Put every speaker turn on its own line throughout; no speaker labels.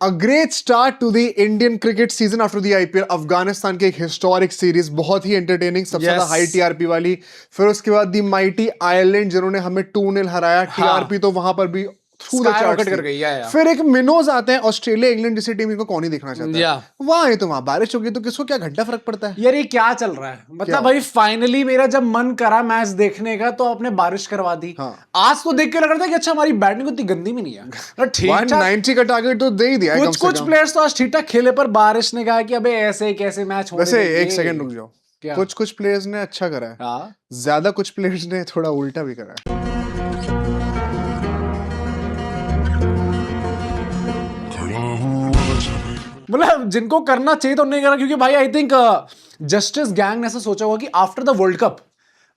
A great start to the Indian cricket season after the IPL. Afghanistan की एक historic series, बहुत ही entertaining, सबसे ज्यादा हाई टीआरपी वाली। फिर उसके बाद दी माइटी आयरलैंड जिन्होंने हमें 2-0 हराया। टीआरपी तो वहां पर भी थ्रू द चार्ट्स कर गई। फिर एक मिनोज आते हैं, ऑस्ट्रेलिया इंग्लैंड जैसी टीम इनको कौन ही देखना चाहता है। वहां है तो वहां बारिश होगी तो किसको क्या घंटा फर्क पड़ता है
यार। ये क्या चल रहा है, मतलब भाई फाइनली मेरा जब मन करा मैच देखने का तो आपने बारिश करवा दी। आज तो देख के लग रहा था कि अच्छा हमारी बैटिंग उतनी गंदी भी नहीं है, ठीक
190 का टारगेट तो दे ही दिया।
कुछ प्लेयर्स तो आज ठीक ठाक खेले, पर बारिश ने कहा कि अबे ऐसे कैसे मैच होने।
वैसे एक सेकंड रुक जाओ, कुछ प्लेयर्स ने अच्छा करा है, ज्यादा कुछ प्लेयर्स ने थोड़ा उल्टा भी करा है।
मतलब जिनको करना चाहिए तो नहीं करा, क्योंकि भाई आई थिंक जस्टिस गैंग ने ऐसा सोचा होगा कि आफ्टर द वर्ल्ड कप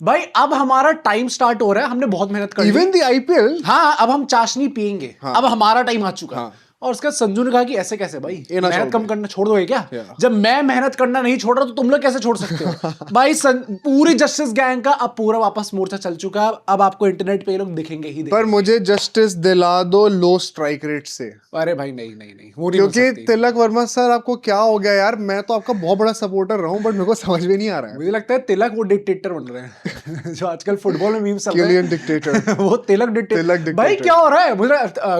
भाई अब हमारा टाइम स्टार्ट हो रहा है, हमने बहुत मेहनत कर ली,
इवन द आईपीएल,
हाँ अब हम चाशनी पियेंगे, अब हमारा टाइम आ चुका है। और उसके बाद संजू ने कहा कि ऐसे कैसे भाई, मेहनत कम करना छोड़ दोगे क्या? जब मैं मेहनत करना नहीं छोड़ रहा तो तुम लोग कैसे छोड़ सकते हो? भाई पूरी जस्टिस गैंग का अब पूरा वापस मोर्चा चल चुका है। अब आपको इंटरनेट पे ये लोग दिखेंगे ही दिखेंगे।
पर मुझे जस्टिस दिला दो लो स्ट्राइक रेट से।
अरे भाई नहीं नहीं नहीं, वो
क्योंकि तिलक वर्मा सर आपको क्या हो गया यार? मैं तो आपका बहुत बड़ा सपोर्टर रहा हूं, बट मेरे को समझ में नहीं आ रहा है।
मुझे लगता है तिलक वो डिक्टेटर बन रहे हैं जो आजकल फुटबॉल में मीम्स चल रहे हैं।
डिक्टेटर
वो तिलक डिक्टेटर। भाई क्या हो रहा है? मुझे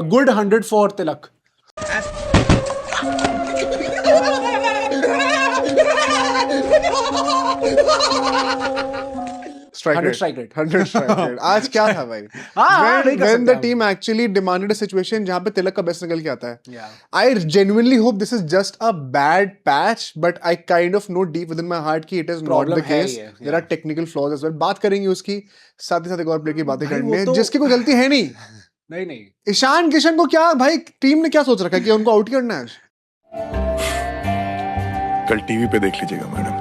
good 100 for Tilak.
Strike rate. 100 strike rate. आज क्या था भाई? When the team actually demanded a situation जहाँ पे तिलक का बेस्ट निकल के आता है। I genuinely hope this is just a bad patch, but I kind of know deep within my heart कि it is not the case. There are technical flaws as well. बात करेंगे उसकी, साथ ही साथ एक और प्लेयर की बातें करनी है जिसकी कोई गलती है नहीं।
नहीं
ईशान किशन को क्या भाई टीम ने क्या सोच रखा है कि उनको आउट करना है?
कल टीवी पे देख लीजिएगा मैडम।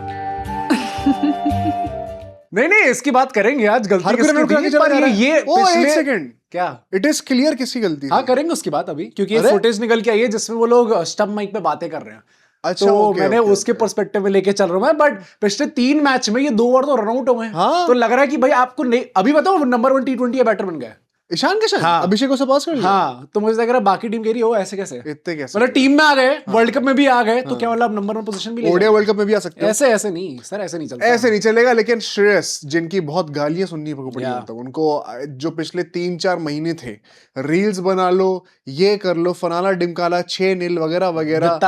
नहीं इसकी बात करेंगे आज। गलती किसकी थी? ये
एक सेकंड,
क्या
इट इज क्लियर किसकी गलती थी?
हाँ करेंगे उसकी बात अभी, क्योंकि ये फुटेज निकल के आई है जिसमें वो लोग स्टंप माइक पे बातें कर रहे हैं।
अच्छा,
तो मैंने उसके पर्सपेक्टिव में लेके चल रहा हूँ। बट पिछले 3 मैच में ये 2 बार तो रन आउट हुए हैं। तो लग रहा है कि भाई आपको नहीं, अभी बताओ नंबर 1 T20 बैटर बन गया
ईशान किशन। अभिषेक को पास कर लिया।
हाँ, तो मुझे लग रहा है बाकी टीम कह रही हो ऐसे कैसे,
इतने कैसे
मतलब टीम में आ गए, वर्ल्ड कप में भी आ गए, तो क्या मतलब नंबर 1 पोजीशन भी ले
ओडीआई वर्ल्ड कप में भी आ सकते हैं।
ऐसे नहीं सर, ऐसे नहीं चलता,
ऐसे नहीं चलेगा। लेकिन श्रेयस जिनकी बहुत गालियां सुननी पड़ी होता है उनको, जो पिछले 3-4 महीने थे, रील्स बना लो, ये कर लो, फनाला डिमकाला, 6-0 वगैरह वगैरह,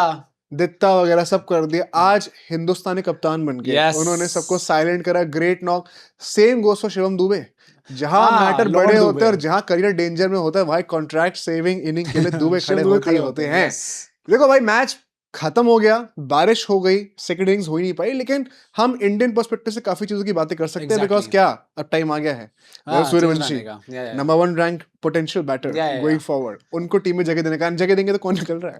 दित्ता वगैरह सब कर दिया। आज हिंदुस्तानी कप्तान बन गए, उन्होंने सबको साइलेंट करा। Great knock. Same goes for Shivam Dubey. जहां मैटर बड़े होते हैं और जहां करियर डेंजर में होता है, भाई कॉन्ट्रैक्ट सेविंग इनिंग के लिए दुबे खड़े होते हैं। देखो भाई मैच खत्म हो गया, बारिश हो गई, सेकंड इनिंग्स हो ही नहीं पाई, लेकिन हम इंडियन पर्सपेक्टिव से काफी चीजों की बातें कर सकते हैं। बिकॉज क्या अब टाइम आ गया है Suryavanshi number 1 rank potential batter going forward, उनको टीम में जगह देने का। जगह देंगे तो कौन निकल रहा है?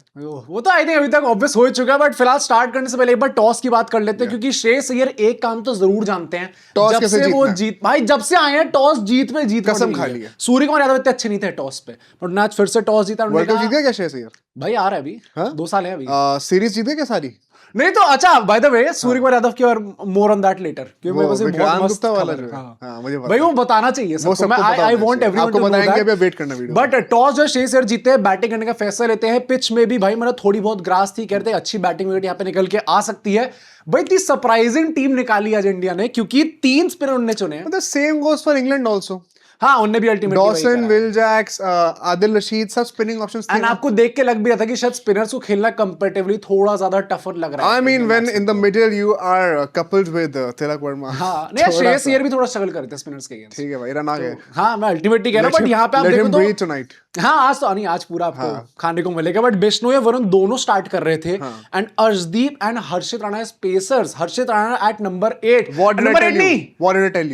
वो तो आई थिंक अभी तक ऑब्वियस हो चुका है। बट फिलहाल स्टार्ट करने से पहले एक बार टॉस की बात कर लेते हैं, क्योंकि श्रेयस अय्यर एक काम तो जरूर जानते हैं,
टॉस
जब से वो जीत भाई जब से आए हैं टॉस जीत
कसम खा ली है।
सूर्य कुमार यादव इतने अच्छे नहीं थे टॉस पे, बट आज फिर से टॉस जीता।
वर्ल्ड कप जीत गया क्या श्रेयस अय्यर?
भाई आ रहा है अभी 2 साल है अभी।
सीरीज जीते क्या सारी?
नहीं तो अच्छा, by the way Surya Kumar Yadav की और मोर ऑन दैट लेटर, क्योंकि मेरे पास बहुत मस्त वाला जो है, मुझे भाई वो बताना चाहिए सबको। मैं I want everyone to know that.
Wait करना वीडियो।
बट टॉस जो श्रेयस अय्यर जीते हैं, बैटिंग करने का फैसला लेते हैं। पिच में भी भाई मतलब थोड़ी बहुत ग्रास थी, कहते हैं अच्छी बैटिंग विकेट यहाँ पे निकल के आ सकती है। भाई इतनी सरप्राइजिंग टीम निकाली आज इंडिया ने, क्योंकि 3 स्पिनर उन्होंने चुने हैं।
Same goes for England also.
हाँ, उनने भी ultimately
Dawson, Will Jacks, Adil Rashid, सब स्पिनिंग ऑप्शंस थे।
एंड आपको देख के लग भी रहा था कि शायद स्पिनर्स को खेलना कंपैरेटिवली थोड़ा ज्यादा टफर लग रहा है।
I mean when in the middle you are coupled with Tilak Varma.
हाँ, नहीं श्रेयस अय्यर भी थोड़ा स्ट्रगल कर रहे थे स्पिनर्स के अगेंस्ट।
ठीक है भाई, रन आ गए।
हाँ, मैं अल्टीमेटली कह रहा हूं, बट यहां पे आप देखो तो हाँ आज तो नहीं, आज पूरा आपको खाने को मिलेगा। बट बिश्नोई और वरुण दोनों स्टार्ट कर रहे थे, and Arshdeep and Harshit Rana as pacers. Harshit Rana at number 8,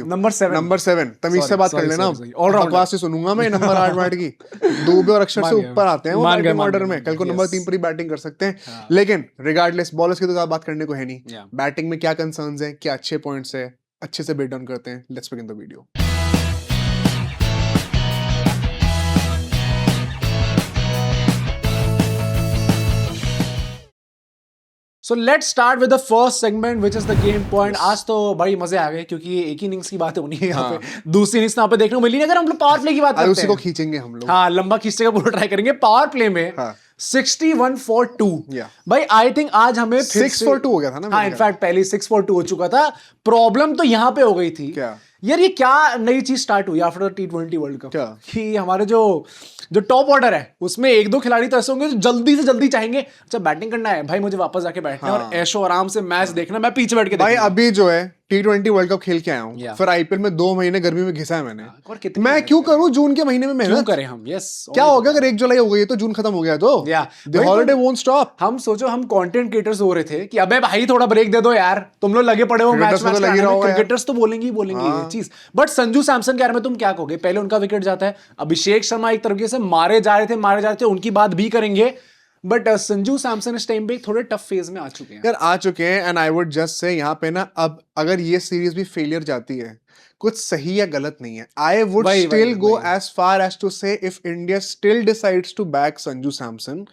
number 7 तमीज से बात कर लेना, बकवास से सुनूंगा मैं। नंबर 8 बैट की दुबे और अक्षर से ऊपर आते हैं वो बैटिंग ऑर्डर में। कल को नंबर 3 पर ही बैटिंग कर सकते हैं। लेकिन रिगार्डलेस बॉलर्स की तो बात करने को है नहीं। बैटिंग में क्या कंसर्न्स हैं, क्या अच्छे पॉइंट्स है, अच्छे से ब्रेक डाउन करते हैं। Let's begin the video.
So let's start with the first segment, which is the game point. आज तो बड़ी मजे आ गए क्योंकि एक ही इनिंग्स की बात होनी है यहाँ पे, दूसरी इनिंग्स यहाँ पे देखने को मिली नहीं। अगर हम लोग पावर प्ले की बात करते
उसी
हैं,
को खींचेंगे हम लोग।
हाँ, लंबा खींचने का पूरा ट्राई करेंगे। पावर प्ले में 61 for 2 भाई, आई थिंक आज हमें
6 for 2 हो गया था ना।
हाँ, इनफैक्ट पहले 6 for 2 हो चुका था। प्रॉब्लम तो यहाँ पे हो गई थी
क्या
यार, ये क्या नई चीज स्टार्ट हुई आफ्टर T20 वर्ल्ड कप कि हमारे जो टॉप ऑर्डर है उसमें एक दो खिलाड़ी तो ऐसे होंगे जो जल्दी से जल्दी चाहेंगे, अच्छा बैटिंग करना है भाई, मुझे वापस जाके बैठना है और ऐशो आराम से मैच देखना, मैं पीछे बैठ के
भाई अभी जो है T20 वर्ल्ड कप खेल के आया हूँ, फिर IPL में 2 महीने गर्मी में घिसा है मैंने, और मैं क्यों करूँ जून के महीने में मेहनत?
क्यों करें हम? यस,
क्या होगा अगर 1 जुलाई हो गई तो जून खत्म हो गया तो द हॉलिडे वोंट स्टॉप।
हम सोचो, हम कंटेंट क्रिएटर्स हो रहे थे कि अबे भाई थोड़ा ब्रेक दे दो यार, तुम लोग लगे पड़े हो मैच में, क्रिकेटर्स तो बोलेंगे ही बोलेंगे ये चीज। बट संजू सैमसन के बारे में तुम क्या कहोगे? पहले उनका विकेट जाता है, अभिषेक शर्मा एक तरीके से मारे जा रहे थे, उनकी बात भी करेंगे। बट संजू सैमसन इस टाइम पे थोड़े टफ फेज में आ चुके हैं
यार, and I would just say यहाँ पे ना, अब अगर ये सीरीज भी फेलियर जाती है, कुछ सही या गलत नहीं है। I would still go as far as to say if India still decides to back Sanju Samson,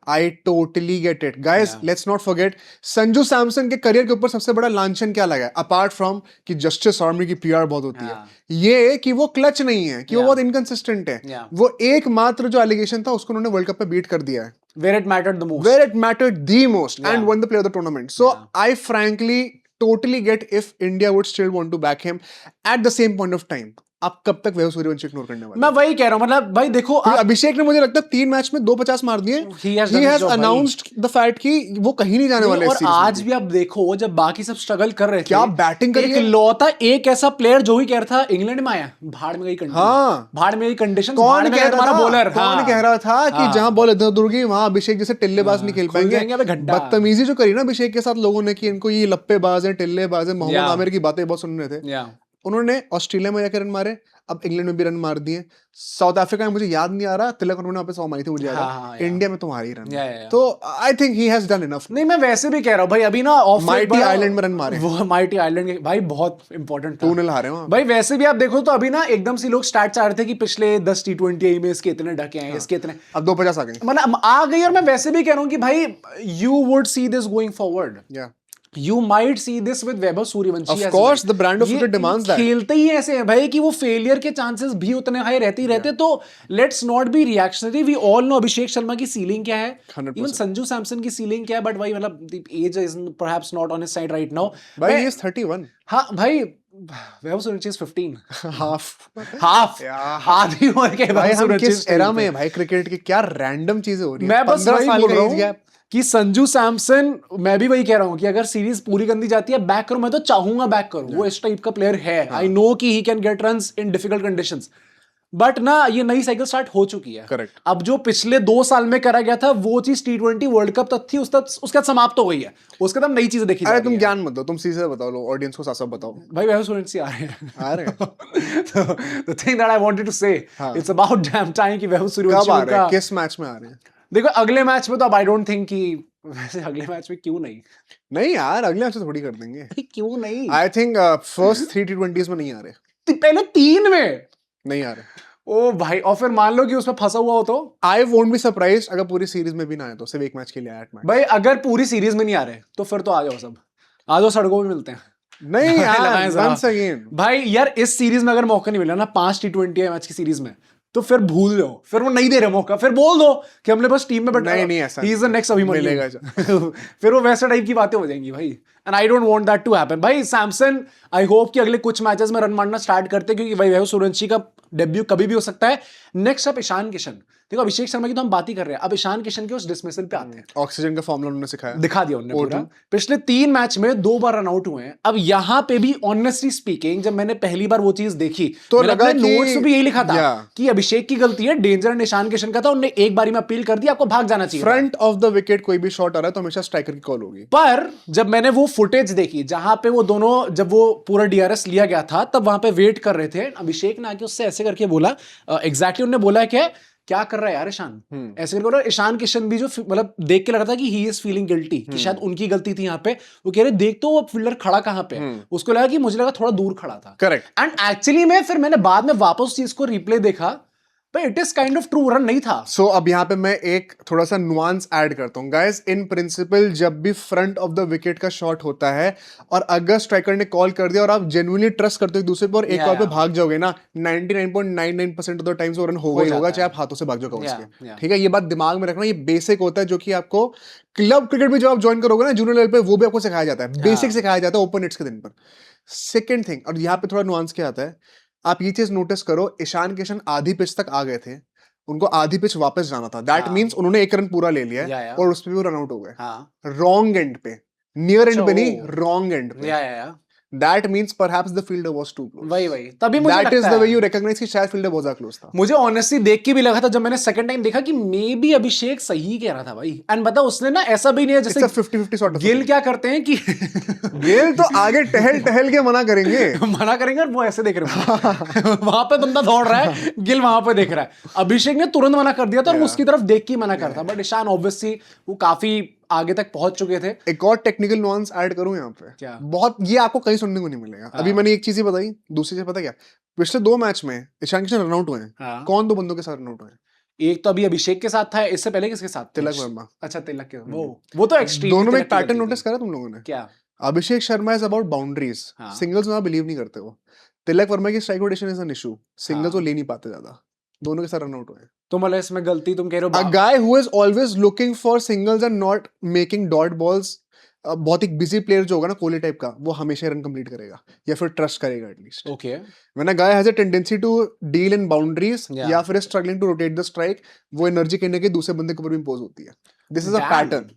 I totally get it guys. Let's not forget, Sanju Samson के करियर के ऊपर सबसे बड़ा लांछन क्या लगा है अपार्ट फ्रॉम कि जस्टिस आर्मी की PR बहुत होती है, ये कि वो क्लच नहीं है, कि वो बहुत इनकंसिस्टेंट है। वो एकमात्र जो एलिगेशन था उसको उन्होंने वर्ल्ड कप पे बीट कर दिया है,
where it mattered the most
and won the player of the tournament. So I frankly totally get if India would still want to back him at the same point of time. आप कब तक Vaibhav Suryavanshi ignore करने वाले?
मैं वही कह रहा हूँ, मतलब भाई देखो,
अभिषेक ने मुझे लगता है 3 मैच में 250 मार दिए। He has announced the fact कि वो कहीं नहीं जाने वाले।
और आज भी आप देखो, जब बाकी सब स्ट्रगल कर रहे थे,
क्या बैटिंग करी,
एक लौता एक ऐसा प्लेयर जो ही कह रहा था इंग्लैंड में आया, भाड़ में गई कंडीशन। हाँ, भाड़ में गई कंडीशन।
कौन कह रहा था कि जहां बॉल इधर उधर गई वहां अभिषेक जैसे टिल्लेबाज नहीं खेल पाएंगे? बदतमीजी जो करी ना अभिषेक के साथ लोगों ने कि इनको ये लप्पेबाज है, टिल्लेबाज है, मोहम्मद आमिर की बातें बहुत सुन रहे थे। उन्होंने ऑस्ट्रेलिया में जाकर रन मारे, अब इंग्लैंड में भी रन मार दिए, साउथ अफ्रीका में मुझे याद नहीं आ रहा, तिलक उन्होंने वहां पे 100 मारी थी मुझे याद है, इंडिया में तुम्हारी रन। तो I think he has done enough.
नहीं, मैं वैसे भी कह रहा हूं भाई, अभी ना
माइटी आइलैंड में रन मारे,
वो माइटी आइलैंड के भाई बहुत इंपॉर्टेंट था,
2-0 हारे वहां
भाई। वैसे भी आप देखो तो अभी ना एकदम से लोग स्टार्ट आ रहे थे कि पिछले 10 T20 में इसके इतने ढके हैं, इसके इतने,
अब 250 आ गए,
मतलब आ गई। और मैं वैसे भी कह रहा हूं कि भाई you would see this going forward, You might see this with Vaibhav Sooryavanshi.
Of course, the brand of cricket demands that.
खेलते ही ऐसे हैं भाई कि वो फेलियर के चांसेस भी उतने हाई रहते ही रहते। तो let's not be reactionary. We all know Abhishek Sharma की सीलिंग क्या है, even संजू सैमसन की सीलिंग क्या है, बट भाई मतलब the age is perhaps not on his side right now.
भाई he is 31.
हाँ भाई, वैभव सूर्यवंशी is 15.
हाफ
आधी उम्र के
भाई। हम किस एरा में भाई क्रिकेट की क्या रैंडम चीजें हो रही हैं?
मैं बस वही बोल रहा हूँ कि संजू सैमसन, मैं भी वही कह रहा हूँ कि अगर सीरीज पूरी गंदी जाती है बैक करूं, मैं तो चाहूंगा बैक करूं, वो इस टाइप का प्लेयर है। आई नो कि he can get runs in difficult conditions, but ना ये नई साइकिल स्टार्ट हो चुकी है।
करेक्ट।
अब जो पिछले 2 साल में करा गया था वो चीज T20 वर्ल्ड कप तक थी, उसके बाद समाप्त हो गई है, उसके बाद नई चीजें देखी।
अरे तुम ज्ञान मत दो, तुम सीधे बताओ, लो ऑडियंस को साफ-साफ बताओ।
भाई वैभव सूर्यवंशी आ रहे हैं। The thing that I wanted to say, it's about damn time कि वैभव सूर्यवंशी
कब आ रहे हैं, किस मैच में आ रहे हैं?
देखो अगले मैच में तो अब आई डोंट थिंक कि, वैसे अगले मैच में क्यों नहीं
यार, अगले मैच थोड़ी कर देंगे।
क्यों नहीं?
आई थिंक फर्स्ट 3 T20s में नहीं आ रहे,
पहले 3 में
नहीं आ रहे।
ओ भाई, और फिर मान लो कि उसमें फंसा हुआ हो तो
आई वोंट बी सरप्राइज्ड अगर पूरी सीरीज में भी ना आए तो, सिर्फ एक मैच के लिए आया मैच।
भाई अगर पूरी सीरीज में नहीं आ रहे तो फिर तो आ जाओ, सब आ जाओ, सड़कों में मिलते हैं।
नहीं यार, वंस अगेन
भाई यार, इस सीरीज में अगर मौका नहीं मिला ना 5 T20 मैच की सीरीज में, तो फिर भूल जाओ, फिर वो नहीं दे रहे मौका, फिर बोल दो कि हमने बस टीम में बैठा,
नहीं ऐसा,
he is the next Abhimanyu. फिर वो वैसे टाइप की बातें हो जाएंगी भाई, and I don't want that to happen. भाई सैमसन, आई होप कि अगले कुछ मैचेस में रन मारना स्टार्ट करते, क्योंकि भाई वैभव सूर्यवंशी का डेब्यू कभी भी हो सकता है। Next up Ishan Kishan. देखो अभिषेक शर्मा की तो हम बात ही कर रहे हैं, अब ईशान किशन के उस डिसमिसल पे आते हैं।
ऑक्सीजन का फॉर्मूला उन्होंने सिखाया,
दिखा दिया उन्होंने पूरा। पिछले 3 मैच में 2 बार रन आउट हुए हैं। अब यहाँ पे भी ऑनेस्टली स्पीकिंग, जब मैंने पहली बार वो चीज देखी तो लगा कि नोट्स में भी यही लिखा था कि अभिषेक की गलती है, डेंजर ईशान किशन का था, उन्होंने एक बारी में अपील कर दी, आपको भाग जाना चाहिए।
फ्रंट ऑफ द विकेट कोई भी शॉट आ रहा है तो हमेशा स्ट्राइकर की कॉल होगी।
पर जब मैंने वो फुटेज देखी जहां पे वो दोनों, जब वो पूरा DRS लिया गया था, तब वहां पे वेट कर रहे थे, अभिषेक ने आके उससे ऐसे करके बोला, एग्जैक्टली उन्होंने बोला क्या कर रहा है यार ईशान, ऐसे करके बोला। ईशान किशन भी जो मतलब देख के लग रहा था कि ही इज फीलिंग गिल्टी, कि शायद उनकी गलती थी यहाँ पे। वो कह रहे देख तो वो फील्डर खड़ा कहाँ पे, उसको लगा कि मुझे लगा थोड़ा दूर खड़ा था।
करेक्ट।
एंड एक्चुअली में फिर मैंने बाद में वापस चीज को रिप्ले देखा, but it is kind of true, run नहीं था।
So अब यहाँ पे मैं एक थोड़ा सा नुआंस ऐड करता हूँ गाइस। इन प्रिंसिपल जब भी फ्रंट ऑफ द विकेट का शॉट होता है और अगर स्ट्राइकर ने कॉल कर दिया और आप जेन्युइनली ट्रस्ट करते हो दूसरे पे और एक कॉल पे भाग जाओगे ना, 99.99% ऑफ द टाइम्स वो रन होगा ही होगा, चाहे आप हाथों से भाग जाओगे उसके। ठीक है, ये बात दिमाग में रखना, ये बेसिक होता है जो कि आपको क्लब क्रिकेट में जब आप ज्वाइन करोगे ना जूनियर लेवल पे, वो भी आपको सिखाया जाता है, बेसिक सिखाया जाता है ओपन हिट्स के दिन पर। सेकंड थिंग, और यहाँ पे थोड़ा नुआंस क्या आता है, आप ये चीज नोटिस करो, ईशान किशन आधी पिच तक आ गए थे, उनको आधी पिच वापस जाना था, दैट मींस उन्होंने एक रन पूरा ले लिया और उस पे भी रन आउट हो गए, रॉन्ग एंड पे, नियर एंड पे नहीं, रॉन्ग एंड पे। That means perhaps the fielder was too close.
वही तभी मुझे
That is the way you recognize कि शायद fielder बहुत close था।
मुझे honestly देख के भी लगा था जब मैंने second time देखा कि मे बी अभिषेक सही कह रहा था भाई। एंड बता उसने ना ऐसा भी नहीं है जैसे
50-50 sort of
गिल क्या करते हैं कि
गिल तो आगे टहल के मना करेंगे
और वो ऐसे देख रहे हैं वहां पे बंदा दौड़ रहा है, गिल वहां पे देख रहा है। अभिषेक ने तुरंत मना कर दिया था और उसकी तरफ देख के मना करता, बट ईशान ऑब्वियसली वो काफी आगे तक पहुंच चुके थे।
एक और टेक्निकल नुआंस ऐड करूं यहाँ पे,
क्या?
बहुत ये आपको कहीं सुनने को नहीं मिलेगा। अभी मैंने एक चीज ही बताई, दूसरी चीज पता क्या, पिछले 2 मैच में ईशान किशन रन आउट हुए हैं। कौन 2 बंदों के साथ रन आउट हुए हैं?
एक तो अभी अभिषेक के साथ था, इससे पहले किसके साथ?
तिलक वर्मा।
अच्छा तिलक के, वो तो एक्सट्रीम।
दोनों में एक पैटर्न नोटिस करा तुम लोगों ने?
क्या?
Abhishek Sharma is about boundaries, singles में आप बिलीव नहीं करते हो। तिलक वर्मा की strike rotation is an issue, singles वो ले नहीं पाते ज्यादा, दोनों के साथ रन आउट हुए।
तो मतलब इसमें गलती तुम कह रहे हो?
A guy who is always looking for singles and not making dot balls, बहुत एक बिजी प्लेयर जो होगा ना कोहली टाइप का, वो हमेशा रन कंप्लीट करेगा या फिर ट्रस्ट करेगा at least.
Okay,
When a guy has a tendency to deal in boundaries या फिर struggling to rotate the strike, वो एनर्जी कहने के दूसरे बंदे के ऊपर भी इम्पोज होती है। This is a pattern।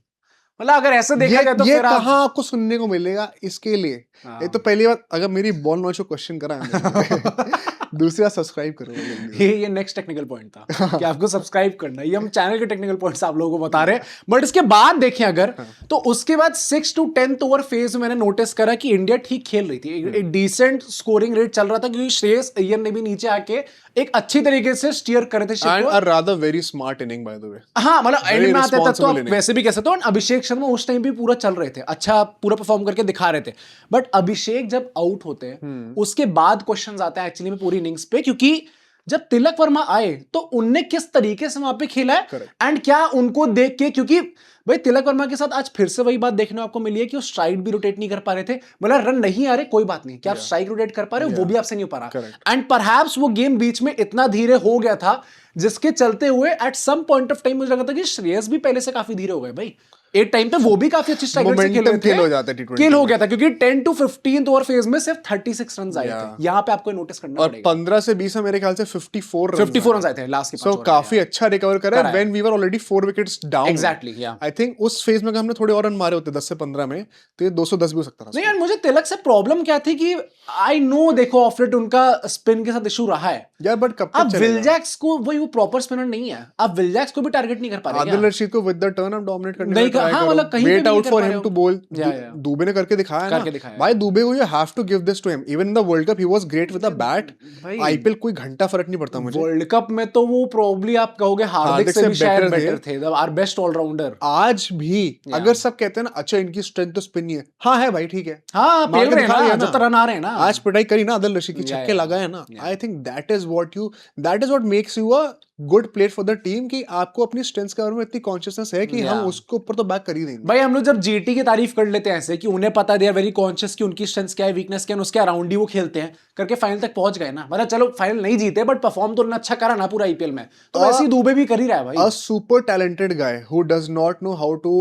मतलब अगर ऐसे देखा जाए तो
ये कहाँ आपको सुनने को मिलेगा? इसके लिए एक तो पहली बात, अगर मेरी बॉल नॉलेज को क्वेश्चन करा है दूसरी बात सब्सक्राइब करो।
ये नेक्स्ट टेक्निकल पॉइंट था कि आपको सब्सक्राइब करना है। ये हम चैनल के टेक्निकल पॉइंट्स आप लोगों को बता रहे हैं, बट इसके बाद देखें अगर तो उसके बाद 6 to 10th ओवर फेज में मैंने नोटिस करा कि इंडिया ठीक खेल रही थी, एक डिसेंट स्कोरिंग रेट चल रहा था क्योंकि श्रेयस अय्यर ने भी नीचे आके एक अच्छी तरीके से स्टीयर करे थे शिप को।
And rather very smart inning by the way.
हाँ मतलब एंड में आते तक तो आप वैसे भी कह सकते हो। अभिषेक शर्मा उस टाइम भी पूरा चल रहे थे, अच्छा पूरा परफॉर्म करके दिखा रहे थे, बट अभिषेक जब आउट होते हैं उसके बाद क्वेश्चंस आते हैं एक्चुअली में पूरी इनिंग्स पे, क्योंकि जब तिलक वर्मा आए तो उनने किस तरीके से वहां पे खेला है एंड क्या उनको देख के, क्योंकि भाई तिलक वर्मा के साथ आज फिर से वही बात देखने आपको मिली है कि वो स्ट्राइक भी रोटेट नहीं कर पा रहे थे। मतलब रन नहीं आ रहे कोई बात नहीं, क्या आप स्ट्राइक रोटेट कर पा रहे हो वो भी आपसे नहीं हो पा रहा। एंड परहैप्स वो गेम बीच में इतना धीरे हो गया था जिसके चलते हुए at some point of time मुझे लगा था कि श्रेयस भी पहले से काफी धीरे हो गए भाई। एक टाइम पे वो भी काफी अच्छी स्ट्राइक रेट से खेल रहे थे,
किल हो जाता है T20
किल हो गया था क्योंकि 10 to 15th ओवर फेज में सिर्फ 36 रन आए थे। यहाँ पे आपको नोटिस करना पड़ेगा।
और 15 से 20 में मेरे ख्याल से 54
रन आए थे लास्ट के 5 ओवर।
काफी अच्छा रिकवर करा है when we were already 4 wickets down.
Exactly, yeah
I think उस फेज में अगर हमने थोड़े और रन मारे होते 10 से 15 में तो ये 210 भी हो सकता था।
नहीं यार, मुझे तिलक से प्रॉब्लम क्या थी कि आई नो देखो ऑफलेट उनका स्पिन के साथ इशू रहा है
यार, बट कब
अब विलजैक्स को वो प्रॉपर स्पिनर नहीं है, आप विलजैक्स को भी टारगेट नहीं कर पा रहे।
आदिल रशीद को विद द टर्न आप डोमिनेट करने
नहीं कर, हाँ मतलब कहीं
wait out for him to bowl. Dube ने करके दिखाया ना भाई, दुबे को you have to give this to him. Even in the World Cup he was great with the bat. IPL कोई घंटा फर्क नहीं पड़ता मुझे।
वर्ल्ड कप में तो वो प्रोबब्ली आप कहोगे हार्दिक से भी शायद बेटर थे, आवर बेस्ट ऑलराउंडर।
आज भी अगर सब कहते हैं ना अच्छा इनकी स्ट्रेंथ तो स्पिन नहीं है, हाँ है भाई, ठीक है,
हाँ पेल रहे हैं ना, जब रन आ रहे हैं ना।
आज पिटाई करी ना आदिल रशीद की, छक्के लगाए ना। I think that is what makes you a good player for the team, कि आपको अपनी स्ट्रेंथ्स के बारे में इतनी कॉन्शियसनेस है कि हम उसके ऊपर तो बैक कर ही देंगे।
भाई हम लोग जब जीटी की तारीफ कर लेते हैं ऐसे कि उन्हें पता, दे आर वेरी कॉन्शियस कि उनकी स्ट्रेंथ्स क्या है, वीकनेस क्या है, उसके अराउंड ही वो खेलते हैं, करके फाइनल तक पहुंच गए ना। मतलब चलो फाइनल नहीं जीते बट परफॉर्म तो उन्होंने अच्छा करा ना पूरा आईपीएल में, तो वैसे ही दुबे भी कर ही रहा है भाई।
A super talented guy who does not know how to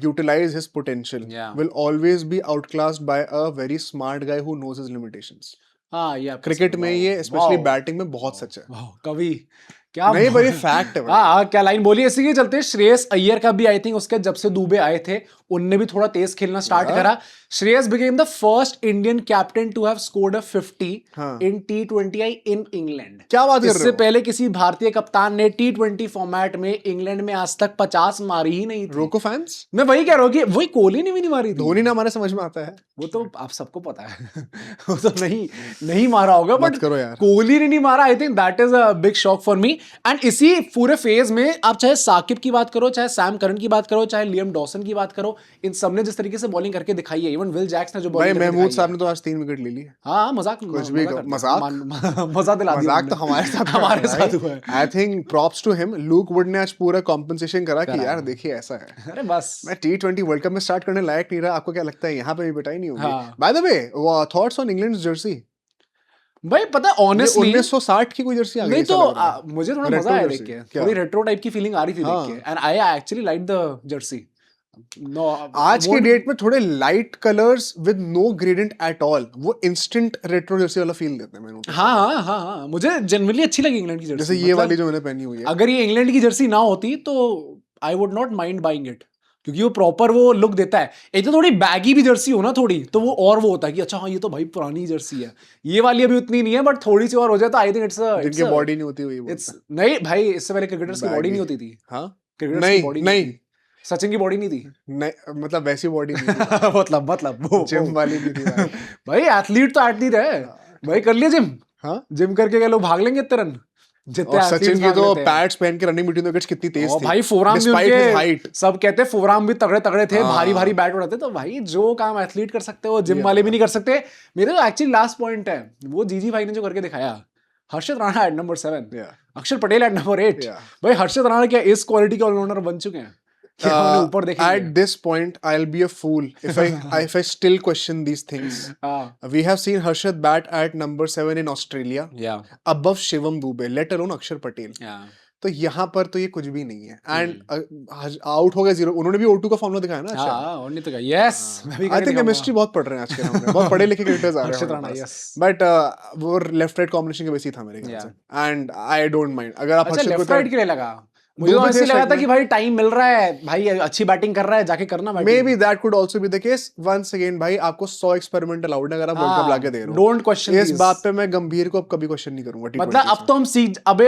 utilize his potential will always be outclassed by a very smart guy who knows his limitations।
हाँ ये
क्रिकेट में ये स्पेशली बैटिंग में बहुत सच है।
कभी क्या
नहीं भाई फैक्ट है।
हाँ क्या लाइन बोली इसी के चलते। श्रेयस अय्यर का भी आई थिंक उसके जब से दुबे आए थे उनने भी थोड़ा तेज खेलना स्टार्ट करा। Shreyas became the first Indian captain to have scored a 50 in T20I in England.
क्या बात कर रहे हो?
इससे पहले किसी भारतीय कप्तान ने T20 फॉर्मेट में इंग्लैंड में आज तक 50 मारी ही नहीं थी।
रोको फैंस,
मैं वही कह रहा हूँ कि वही कोहली ने भी नहीं मारी थी।
धोनी ने हमारे समझ में आता है,
वो तो आप सबको पता है वो तो नहीं मारा होगा, बट
करो यार,
कोहली ने नहीं मारा। I think that is a big shock for me. And इसी पूरे फेज में आप चाहे साकिब की बात करो, चाहे सैम करन की बात करो, चाहे लियम डॉसन की बात करो, इन सबने जिस तरीके से बॉलिंग करके दिखाई है, इवन विल जैक्स ने जो
भाई
बॉलिंग
महमूद साहब ने तो आज 3 विकेट ले ली।
हाँ मजाक
कुछ भी मजाक
मजा दिला दिया
मजाक तो हमारे साथ
हुआ है।
I think props to him. Luke Wood ने आज पूरा कॉम्पनसेशन करा कि यार देखिए ऐसा है।
अरे बस
मैं T20 वर्ल्ड कप में स्टार्ट करने लायक नहीं रहा, आपको क्या लगता है यहाँ पे भी बिटाई नहीं होगी? By the way thoughts on England Jersey?
भाई पता है ऑनेस्टली
1960 की कोई जर्सी आ गई
नहीं तो मुझे थोड़ा मजा आया देख के, थोड़ी रेट्रो टाइप की फीलिंग आ रही थी देख के, and I actually like the jersey. No,
आज के डेट में थोड़े light colours with no gradient at all वो इंस्टेंट रेट्रो जर्सी वाला फील देते हैं मैंने।
हाँ मुझे जनरली अच्छी लगी इंग्लैंड की जर्सी,
जैसे ये वाली जो मैंने पहनी हुई है।
अगर ये इंग्लैंड की जर्सी ना होती तो I would not mind buying it, क्योंकि वो प्रॉपर वो लुक देता है। एक तो थोड़ी बैगी भी जर्सी हो ना थोड़ी, तो वो और वो होता है कि अच्छा हाँ ये तो भाई पुरानी जर्सी है। ये वाली अभी उतनी नहीं है, बट थोड़ी सी और हो जाए तो आई थिंक
जिनकी बॉडी नहीं होती हुई
नहीं भाई, इससे पहले क्रिकेटर्स की बॉडी नहीं होती थी।
हाँ
क्रिकेटर्स की बॉडी नहीं, सचिन की बॉडी नहीं थी।
नहीं मतलब वैसी बॉडी नहीं थी।
मतलब वो
जिम वाली नहीं थी
भाई एथलीट तो एथलीट है भाई, कर लिया जिम।
हाँ
जिम करके क्या लोग भाग लेंगे इतने रन जितने
और सचिन की तो पैड्स पहन के रनिंग बिटवीन द विकेट्स कितनी तेज थी
भाई, फोरआर्म भी
डिस्पाइट हिज
उनके
हाइट।
सब कहते हैं फोरआर्म भी तगड़े तगड़े थे, भारी भारी बैट उड़ाते। तो भाई जो काम एथलीट कर सकते हो जिम वाले भी नहीं कर सकते। मेरे तो एक्चुअली लास्ट पॉइंट है वो जीजी भाई ने जो करके दिखाया, हर्षित राणा एट नंबर 7, अक्षर पटेल एट नंबर 8। भाई हर्षित राणा क्या इस क्वालिटी के ऑलराउंडर बन चुके हैं?
At this point, I'll be a fool if I still question these things. We have seen Harshad bat at number 7 in Australia, above Shivam Dube, let alone Akshar Patel. तो यहाँ पर तो ये कुछ भी नहीं है। एंड आउट हो गए 0। उन्होंने भी O2 का फॉर्मूला दिखाया ना। अच्छा
और नहीं तो क्या, यस
आई थिंक केमिस्ट्री बहुत पढ़ रहे हैं आज के नाम बहुत पढ़े लिखे क्रिकेटर्स आ रहे हैं, बट वो लेफ्ट राइट कॉम्बिनेशन के वैसे ही था मेरे ख्याल से। एंड आई डोंट माइंड अगर आप
हर्षद को लेफ्ट राइट के लिए लगा, मुझे तो ऐसे लगा था कि भाई टाइम मिल रहा है, भाई अच्छी बैटिंग कर रहा है, जाके करना batting.
Maybe that could also be the case. Once again भाई आपको 100 एक्सपेरिमेंट अलाउड है अगर आप वर्ल्ड कप लाके दे रहे हो।
डोंट क्वेश्चन
इस बात पे मैं गंभीर को अब कभी क्वेश्चन नहीं करूंगा।
मतलब अब तो हम सीख अब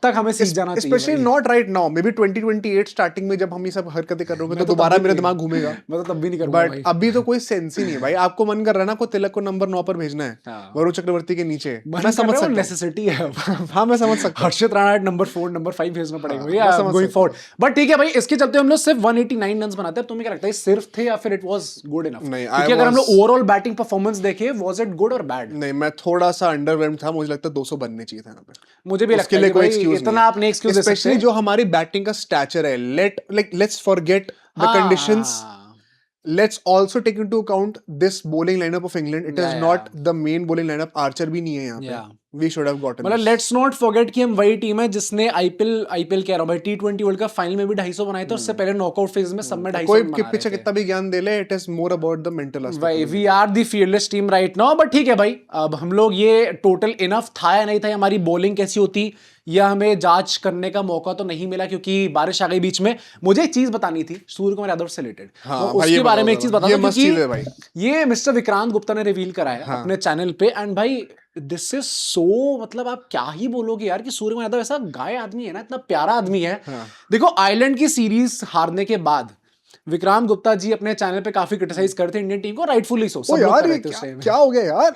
तक हमें सीख जाना चाहिए,
specially not right now. May be 2028 starting में जब हम ये सब हरकतें कर रहे होंगे तो दोबारा मेरा दिमाग घूमेगा।
मैं तो तब भी नहीं करूंगा,
बट अभी तो कोई सेंस ही नहीं है भाई। आपको मन कर रहा है ना को तिलक को नंबर 9 पर भेजना है वरुण चक्रवर्ती के नीचे, मैं समझ सकता हूं,
नेसेसिटी है।
हां मैं समझ सकता हूं।
हर्षित राणा नंबर 4 नंबर 5 भेजना पड़ेगा गोइंग फॉरवर्ड। बट ठीक है भाई, इसके चलते हम लोग सिर्फ 189 रन बनाते हैं। तुम्हें क्या लगता है सिर्फ थे या फिर इट वाज गुड इनफ? क्योंकि अगर हम लोग ओवरऑल बैटिंग परफॉर्मेंस देखें, वाज इट गुड और बैड?
नहीं, मैं थोड़ा सा अंडरवेल्म्ड था। मुझे लगता है 200 बनने चाहिए था यहाँ पे।
मुझे भी लगता है कि भाई इतना आपने एक्सक्यूज दे सकते हैं।
स्पेशली जो हमारी बैटिंग का स्टैचर है, let's forget the conditions. Let's also take into account this bowling lineup of England. It is not the main bowling lineup. Archer भी नहीं है यहाँ पे. We should have gotten.
मतलब let's not forget कि हम वही टीम है जिसने IPL कह रहा हूँ भाई, T20 वर्ल्ड कप फाइनल में भी 250 बनाए थे। उससे पहले नॉकआउट फेज में सब में 250
कोई के पीछे कितना भी ज्ञान दे ले, it is more about the mental aspect.
भाई we are the fearless team right now. But ठीक है भाई, अब हम लोग ये टोटल इनफ था या नहीं था, हमारी बॉलिंग कैसी होती या हमें जांच करने का मौका तो नहीं मिला क्योंकि बारिश आ गई बीच में। मुझे एक चीज बतानी थी सूर्य कुमार यादव से रिलेटेड, उसके बारे में एक चीज बताना, क्योंकि ये मिस्टर विक्रांत गुप्ता ने रिवील करा है अपने चैनल पे। एंड भाई दिस इज सो, मतलब आप क्या ही बोलोगे यार कि सूर्य कुमार यादव ऐसा गाय आदमी है ना, इतना प्यारा आदमी है। देखो आयरलैंड की सीरीज हारने के बाद विक्रांत गुप्ता जी अपने चैनल पे काफी क्रिटिसाइज करते हैं इंडियन टीम को, राइटफुली सो। सब
यार क्या हो गया यार?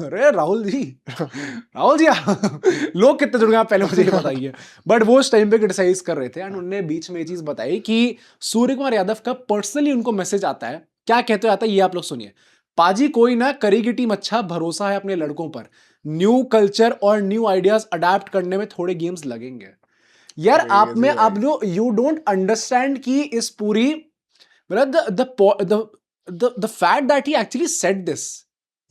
अरे राहुल जी लोग कितने जुड़ गए पहले मुझे बताइए। बट वो उस टाइम पे क्रिटिसाइज कर रहे थे एंड उन्होंने बीच में ये चीज बताई कि सूर्य कुमार यादव का पर्सनली उनको मैसेज आता है। क्या कहते आता है ये आप लोग सुनिए। पाजी कोई ना करेगी टीम अच्छा, भरोसा है अपने लड़कों पर, न्यू कल्चर और न्यू आइडियाज अडेप्ट करने में थोड़े गेम्स लगेंगे। यार आप में आप लोग यू डोंट अंडरस्टैंड कि इस पूरी the fact that he actually said this,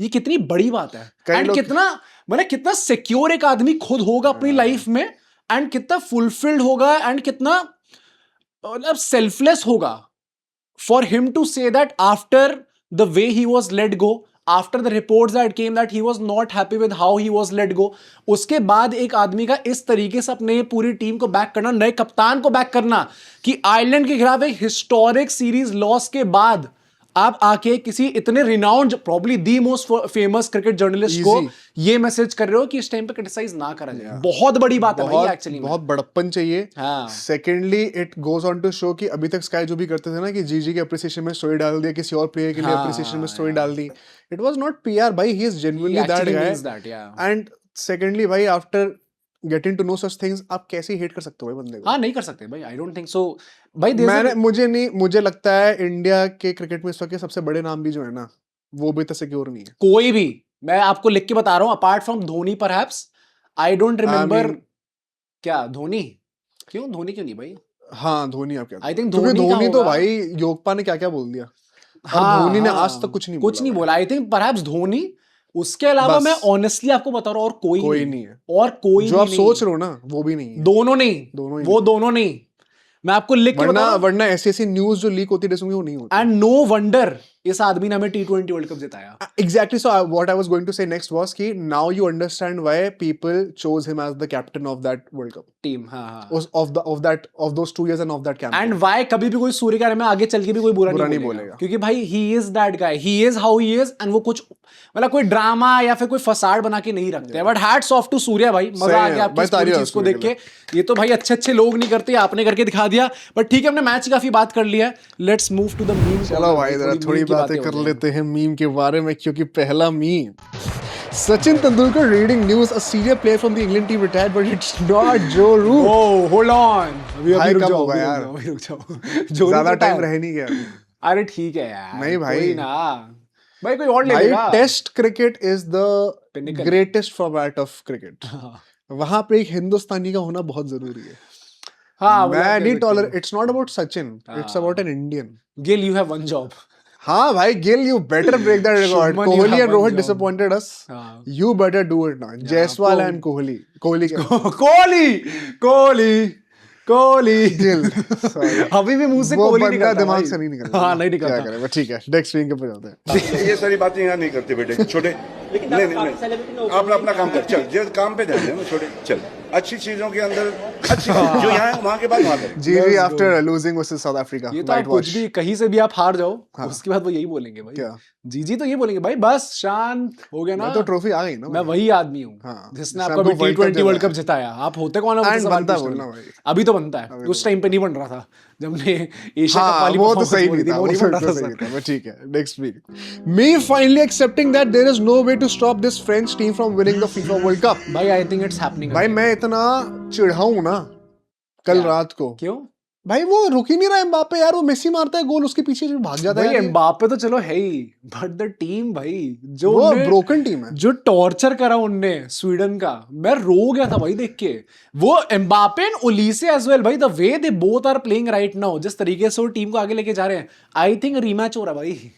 ये कितनी बड़ी बात है। एंड कितना सिक्योर एक आदमी खुद होगा अपनी लाइफ में, एंड कितना फुलफिल्ड होगा, एंड कितना मतलब सेल्फलेस होगा for him to say that after the way he was let go, after the reports that came that he was not happy with how he was let go, उसके बाद एक आदमी का इस तरीके से अपने पूरी टीम को बैक करना, नए कप्तान को बैक करना, कि आयरलैंड के खिलाफ एक हिस्टोरिक सीरीज लॉस के बाद आप आके किसी इतने renowned, probably the most famous cricket journalist को ये मैसेज कर रहे हो कि इस टाइम पे क्रिटिसाइज ना करा जाए। बहुत बड़ी बात है भाई, एक्चुअली
बहुत बड़प्पन चाहिए। Secondly it goes on to show कि अभी तक स्काई जो भी करते थे ना कि जीजी के अप्रिसिएशन में स्टोरी डाल दिया, किसी और प्लेयर के लिए अप्रिसिएशन में स्टोरी डाल दी, इट वाज नॉट पीआर भाई, he is genuinely that guy. And secondly भाई after getting to know such things आप कैसे हेट कर सकते हो भाई बंदे को?
हाँ नहीं कर सकते भाई, आई डोंट थिंक सो भाई।
मुझे लगता है इंडिया के क्रिकेट में इस वक्त के सबसे बड़े नाम भी जो है ना वो भी तो सिक्योर नहीं है
कोई भी। मैं आपको लिख के बता रहा हूँ, apart from Dhoni perhaps, I don't remember. क्या धोनी? क्यों धोनी क्यों नहीं भाई?
हाँ धोनी, आप क्या
आई थिंक
क्योंकि
धोनी
धोनी तो भाई योगपा ने क्या क्या बोल दिया, और धोनी ने आज तक कुछ नहीं
बोला। आई थिंक परहैप्स धोनी, उसके अलावा मैं ऑनेस्टली आपको बता रहा हूँ और कोई नहीं है। और कोई
जो आप सोच रहे हो ना वो भी नहीं है।
दोनों नहीं। मैं आपको लिख के बता,
वरना ऐसी न्यूज़ जो लीक होती रहती है वो नहीं होती।
एंड नो वंडर इस आदमी ने हमें T20 वर्ल्ड कप जिताया।
Exactly. So what I was going to say next was कि now you understand why people chose him as the captain of that World Cup
team. हाँ.
of those 2 years and of that campaign.
And why कभी भी कोई सूर्य के बारे में आगे चल के भी कोई बुरा नहीं बोलेगा, क्योंकि भाई he is that guy, he is how he is, and वो कुछ मतलब कोई ड्रामा या फिर कोई फसाड बना के नहीं रखते हैं। But hats off to Surya भाई, मजा आ गया आपकी पूरी चीज को देख के। ये तो भाई अच्छे लोग नहीं करते, आपने करके दिखा दिया। बट ठीक है, हमने मैच की काफी बात कर लिया है, let's move to the meme.
चलो भाई जरा थोड़ी बातें कर लेते हैं मीम के बारे में, क्योंकि पहला meme, Sachin Tendulkar reading news, a senior player from the England team retired, but it's not Joe Root.
Oh, hold on.
भाई कब होगा यार? ज़्यादा टाइम रह नहीं गया।
अरे ठीक है यार।
नहीं भाई।
कोई ना। भाई कोई और ले लेगा।
Test cricket is the greatest format of cricket. वहाँ पे एक हिंदुस्तानी का होना बहुत जरूरी है।
हाँ,
मैं नहीं tolerate, it's not about Sachin, it's about an Indian.
Gill, you have one job.
हाँ भाई, Gill you better break that record. Kohli and Rohit disappointed us. You better do it now. Jaiswal and Kohli. Gill.
अभी भी मुंह से कोहली निकलता है,
दिमाग से नहीं निकलता।
हाँ नहीं निकलता।
क्या करें, ठीक है नेक्स्ट वीक पे जाते हैं।
ये सारी बातें यहाँ नहीं करते बेटे छोटे। नहीं आप अपना काम कर, चल काम पे जाते हैं ना छोटे, चल अच्छी चीजों के अंदर अच्छी जो यहाँ है वहाँ के बाद वहाँ करें।
जी after losing versus South Africa,
ये तो आप कुछ भी कहीं से भी आप हार जाओ, उसके बाद वो यही बोलेंगे भाई।
क्या
जी तो ये बोलेंगे भाई बस शांत हो गया ना,
तो ट्रॉफी आ गई ना।
मैं वही आदमी हूँ जिसने आपका T20 वर्ल्ड कप जिताया। आप होते कौन हो?
बोलना भाई,
अभी तो बनता है, उस टाइम पे नहीं बन रहा था जब हमने एशिया कप वाली
वो तो सही नहीं था, वो तो सही था। ठीक है next week, me finally accepting that there is no way to stop this French team from winning the FIFA World Cup.
भाई आई थिंक इट्स हैपनिंग।
भाई मैं इतना चिढ़ा हूं ना कल रात को।
क्यों
भाई? वो रुक ही नहीं रहा एम्बापे यार, वो मेसी मारता है गोल, उसके पीछे भाग जाता है।
एम्बापे तो चलो है ही, बट द टीम भाई जो
वो ब्रोकन टीम है,
जो टॉर्चर करा उनने स्वीडन का, मैं रो गया था भाई देख के। वो Mbappe and Olise as well भाई, the way they both are playing right now, जिस तरीके से वो टीम को आगे लेके जा रहे हैं। आई थिंक रीमैच हो रहा है भाई,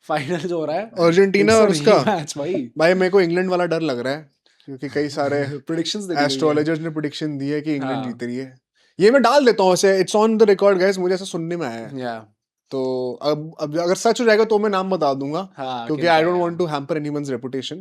फाइनल जो हो रहा है
अर्जेंटीना और उसका
मैच।
भाई मेरे को इंग्लैंड वाला डर लग रहा है, क्योंकि कई सारे
प्रेडिक्शंस
एस्ट्रोलॉजर्स ने प्रेडिक्शन दी है कि इंग्लैंड जीत रही है। ये मैं डाल देता हूँ वैसे, it's on the record guys, मुझे ऐसा सुनने में आया है। तो अब अगर सच हो जाएगा तो मैं नाम बता दूंगा, क्योंकि I don't want to hamper anyone's reputation.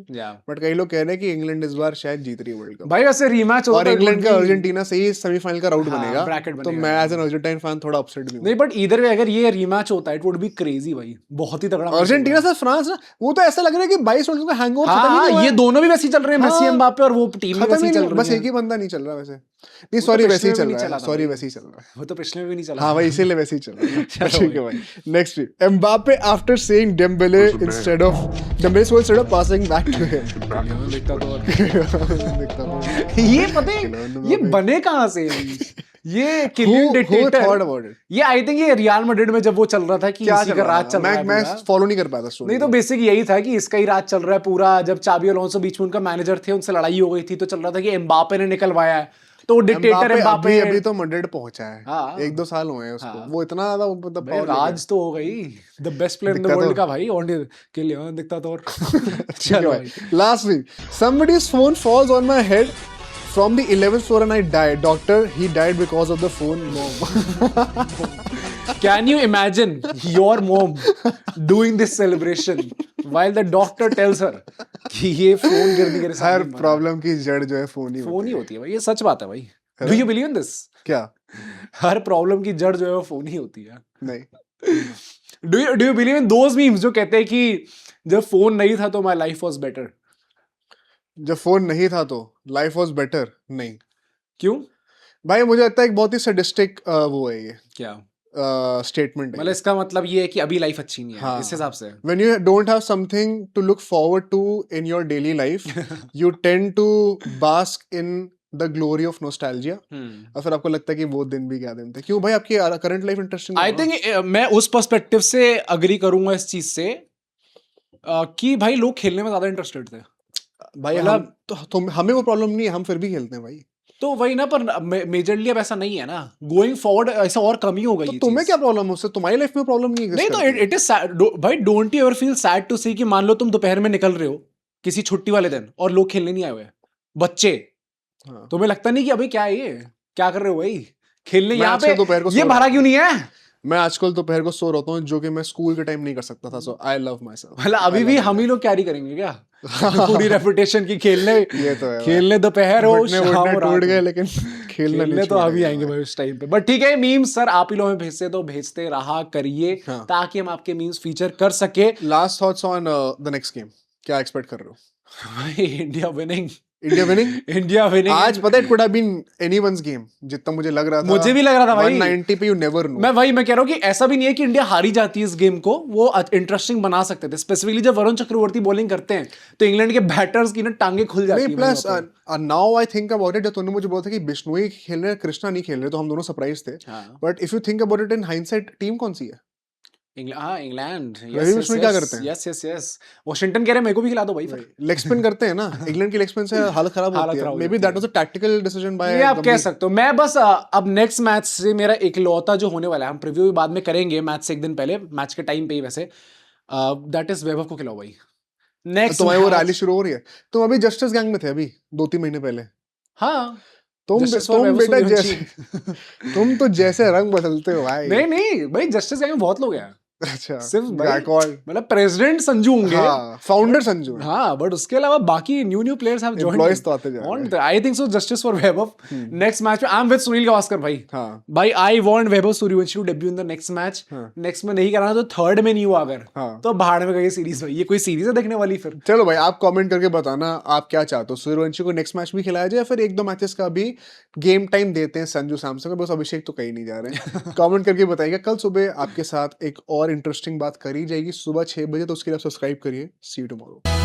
But कई लोग कह रहे हैं कि इंग्लैंड इस बार शायद जीत रही है वर्ल्ड कप।
भाई वैसे रीमैच होता है,
और इंग्लैंड का अर्जेंटीना से ही सेमीफाइनल का राउंड बनेगा, तो मैं एज एन अर्जेंटाइन फैन थोड़ा अपसेट भी हूं।
नहीं बट इधर वे अगर ये रीमैच होता है इट वुड बी क्रेजी भाई, बहुत ही तगड़ा।
अर्जेंटीना से फ्रांस ना, वो तो ऐसा लग रहा है कि 22 वर्ल्ड कप का हैंगओवर खत्म ही नहीं हुआ है।
ये दोनों भी वैसे ही चल रहे हैं, मेसी एम्बापे, और वो टीम भी वैसे ही चल रही है।
बस एक ही बंदा नहीं चल रहा वैसे, नहीं सॉरी वैसे ही चल रहा है, सॉरी वैसे ही चल रहा है,
वो तो पिछले में भी नहीं चला।
हाँ भाई इसीलिए वैसे ही चल रहा है। ठीक है भाई next week, Mbappe after saying Dembele instead of passing back to him।
ये पता है ये बने कहाँ से ये किलियन डिक्टेटर? ये आई थिंक ये रियल मैड्रिड में जब वो चल रहा था कि इसी का राज चल रहा है।
मैं फॉलो नहीं कर पाया था स्टोरी।
नहीं तो बेसिक यही था कि इसका ही राज चल रहा है पूरा। जब चाबी अलोंसो बीच में उनका मैनेजर थे, उनसे लड़ाई हो गई थी, तो चल रहा था कि एम्बापे ने निकलवाया है, तो डिक्टेटर एम्बापे
अभी तो मैड्रिड पहुंचा है। 1-2 साल हुए हैं उसको, वो इतना ज्यादा मतलब
राज तो हो गई, the best player in the world का भाई, और किलियन डिक्टेटर। चलो भाई
last week, somebody's phone falls on my head from the 11th floor and I died. Doctor, he died because of the phone. Mom.
Can you imagine your mom doing this celebration while the doctor tells her कि ये phone गिरने के
हर problem की जड़ जो है phone ही
होती है भाई। ये सच बात है भाई। Do you believe in this?
क्या?
हर प्रॉब्लम की जड़ जो है वो फोन ही होती है।
नहीं।
Do you believe in those memes जो कहते हैं कि जब फोन नहीं था तो my life was better?
जब फोन नहीं था तो लाइफ वाज बेटर? नहीं।
क्यों
भाई? मुझे लगता है एक बहुत ही सैडिस्टिक वो है ये।
क्या
स्टेटमेंट है?
मतलब इसका मतलब ये है कि अभी लाइफ अच्छी नहीं है इस हिसाब से।
When you don't have something to look forward to in your daily life, you tend to bask in the glory of nostalgia, और फिर आपको लगता है कि वो दिन भी क्या दिन थे? क्यों भाई, आपकी current life interesting?
I think मैं उस पर्सपेक्टिव से अग्री करूंगा इस चीज से कि भाई लोग खेलने में ज्यादा इंटरेस्टेड थे
भाई। हम तो हमें वो प्रॉब्लम नहीं है, हम फिर भी खेलते हैं भाई।
तो वही ना, पर मेजरली अब ऐसा नहीं है ना, गोइंग फॉरवर्ड ऐसा और कम ही होगा।
तो तुम्हें क्या प्रॉब्लम है उससे? तुम्हारी लाइफ में प्रॉब्लम नहीं है?
नहीं तो इट इज भाई, don't you ever feel sad to see कि मान लो तुम दोपहर में निकल रहे हो किसी छुट्टी वाले दिन और लोग खेलने नहीं आए हुए बच्चे, तुम्हें लगता नहीं कि अभी क्या है ये, क्या कर रहे हो भाई खेलने यहाँ पे, ये भरा क्यों नहीं है?
मैं आजकल दोपहर को सो रहा हूँ, जो कि मैं स्कूल के टाइम नहीं कर सकता था। सो आई लव माय सेल्फ।
मतलब अभी भी हम ही लोग कैरी करेंगे क्या पूरी रेपुटेशन की खेलने?
ये तो है,
खेलने दोपहर हो शाम हो
टूट गए, लेकिन खेलने
तो अभी आएंगे भाई उस टाइम पे। बट ठीक है, मीम्स सर आप ही लोग भेजते तो भेजते रहा करिए, ताकि हम आपके मीम्स फीचर कर सके।
Last thoughts on the next game, क्या एक्सपेक्ट कर रहे हो?
भाई India winning.
India winning?
India winning
आज पता है, it could have been anyone's game, जितना मुझे लग रहा था।
मुझे भी लग रहा था भाई
190 पे, यू नेवर नो।
मैं कह रहा हूँ कि ऐसा भी नहीं है कि इंडिया हारी जाती है इस गेम को, वो इंटरेस्टिंग बना सकते थे। स्पेसिफिकली जब वरुण चक्रवर्ती बॉलिंग करते हैं तो इंग्लैंड के बैटर्स की ना टांगे खुल जाती है।
Plus now I think about it, जब तूने मुझे बोला था कि बिश्नोई खेल रहे, कृष्णा नहीं खेल रहे, तो हम दोनों सरप्राइज थे। But if you think about it in hindsight, team कौन सी है?
इंग्लैंड।
क्या करते हैं?
यस वॉशिंगटन कह रहे मेरे को भी खिला दो भाई।
लेग स्पिन करते हैं ना, इंग्लैंड की लेग स्पिन से हालत खराब होती है। May be that was a tactical decision by,
ये आप कह सकते हो। मैं बस अब नेक्स्ट मैच से मेरा इकलौता जो होने वाला है, हम प्रीव्यू भी बाद में करेंगे मैच से एक दिन पहले, मैच के टाइम पे ही वैसे, दैट इज वैभव को खिलाओ भाई नेक्स्ट।
तुम्हारी वो रैली शुरू हो रही है। तुम अभी जस्टिस गैंग में थे अभी 2-3 महीने पहले।
हाँ
तुम बेटा जैसे तुम तो जैसे रंग बदलते हो भाई।
नहीं भाई, जस्टिस गैंग में बहुत लोग हैं।
अच्छा,
सिर्फ मतलब प्रेसिडेंट संजू होंगे,
फाउंडर संजू,
हाँ, बट उसके अलावा बाकी new players have joined.
Employees तो आते जा रहे हैं।
I think so justice for Vaibhav next match में। I am with Sunil Gavaskar भाई। भाई I want Vaibhav Suryavanshi to debut in the next match. Next में नहीं कराना तो थर्ड में नहीं हुआ अगर, तो भाड़ में गई सीरीज भाई। ये कोई सीरीज है देखने वाली फिर?
चलो भाई, आप कमेंट करके बताना आप क्या चाहते हो, सूर्यवंशी को नेक्स्ट मैच भी खिलाया जाए, फिर 1-2 मैचेस का भी गेम टाइम देते हैं संजू सैमसन को। बस अभिषेक तो कहीं नहीं जा रहे हैं। कमेंट करके बताइएगा। कल सुबह आपके साथ एक और इंटरेस्टिंग बात करी जाएगी सुबह 6 बजे, तो उसके लिए सब्सक्राइब करिए। सी यू टुमारो।